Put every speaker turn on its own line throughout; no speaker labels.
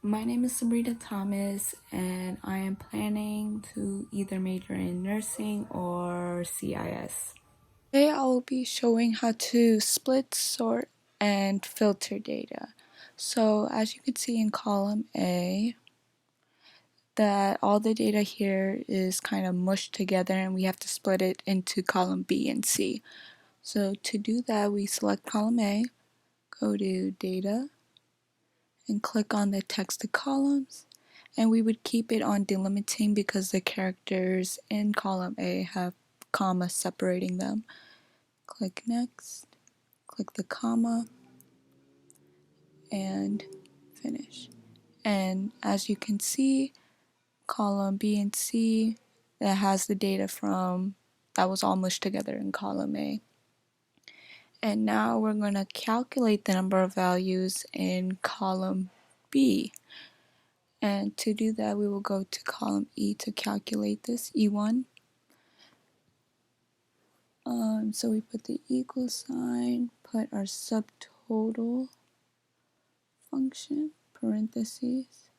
My name is Sabrina Thomas, and I am planning to either major in nursing or CIS.
Today I will be showing how to split, sort, and filter data. So as you can see in column A, that all the data here is kind of mushed together and we have to split it into column B and C. So to do that, we select column A, go to data, and click on the text to columns. And we would keep it on delimiting because the characters in column A have commas separating them. Click next, click the comma, and finish. And as you can see, column B and C, that has the data from that was all mushed together in column A. And now we're going to calculate the number of values in column B. And to do that, we will go to column E to calculate this, E1. So we put the equal sign, put our subtotal function, parentheses,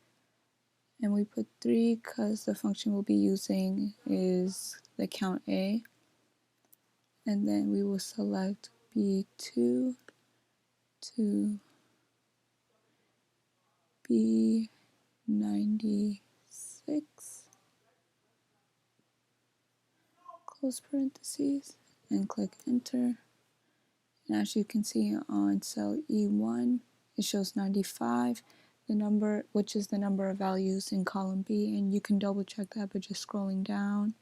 and we put 3 because the function we'll be using is the count A. And then we will select B2 to B96, close parentheses, and click enter. And as you can see on cell E1, it shows 95, the number, which is the number of values in column B, and you can double check that by just scrolling down.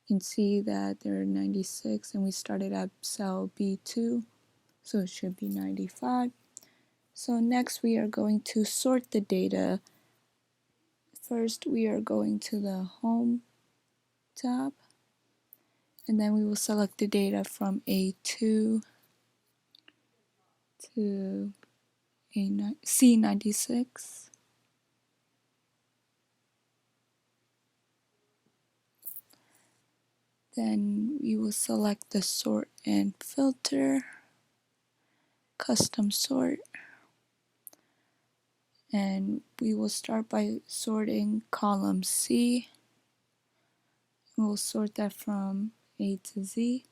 You can see that there are 96 and we started at cell B2, so it should be 95. So next we are going to sort the data. First we are going to the Home tab, and then we will select the data from A2 to C96. Then we will select the sort and filter, custom sort, and we will start by sorting column C. We'll sort that from A to Z.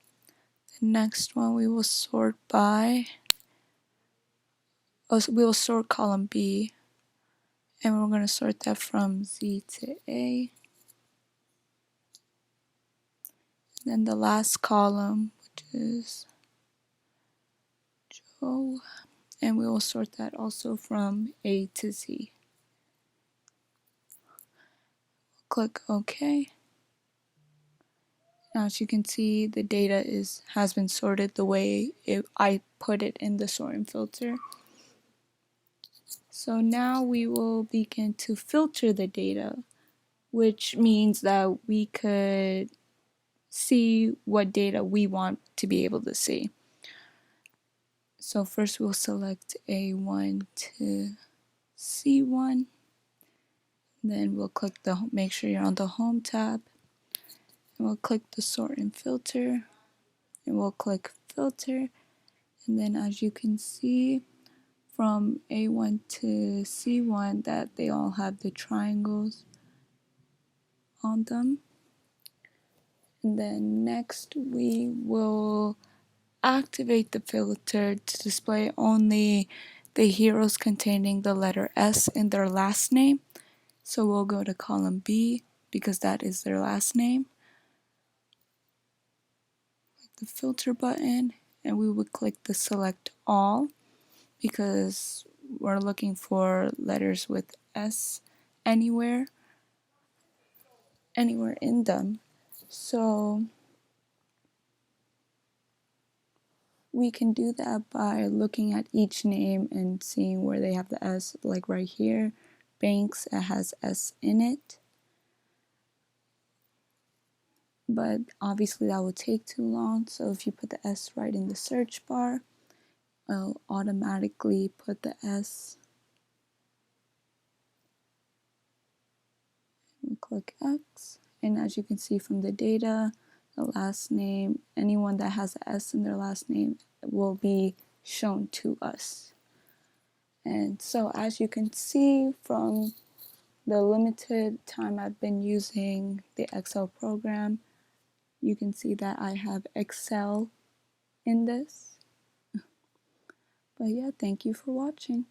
The next one we will sort by, we will sort column B, and we're going to sort that from Z to A. Then the last column, which is Joe, and we will sort that also from A to Z. Click OK. Now as you can see, the data has been sorted the way I put it in the sort and filter. So now we will begin to filter the data, which means that we could see what data we want to be able to see. So first we'll select A1 to C1. Then we'll click make sure you're on the Home tab. And we'll click the Sort and Filter. And we'll click Filter. And then as you can see from A1 to C1 that they all have the triangles on them. And then next we will activate the filter to display only the heroes containing the letter S in their last name. So we'll go to column B because that is their last name. Click the filter button and we would click the select all because we're looking for letters with S anywhere in them. So we can do that by looking at each name and seeing where they have the S, like right here. Banks, it has S in it. But obviously that would take too long, so if you put the S right in the search bar, it'll automatically put the S. And click X, and as you can see from the data, the last name, anyone that has an S in their last name will be shown to us. And so as you can see from the limited time I've been using the Excel program, you can see that I have Excel in this. But yeah, thank you for watching.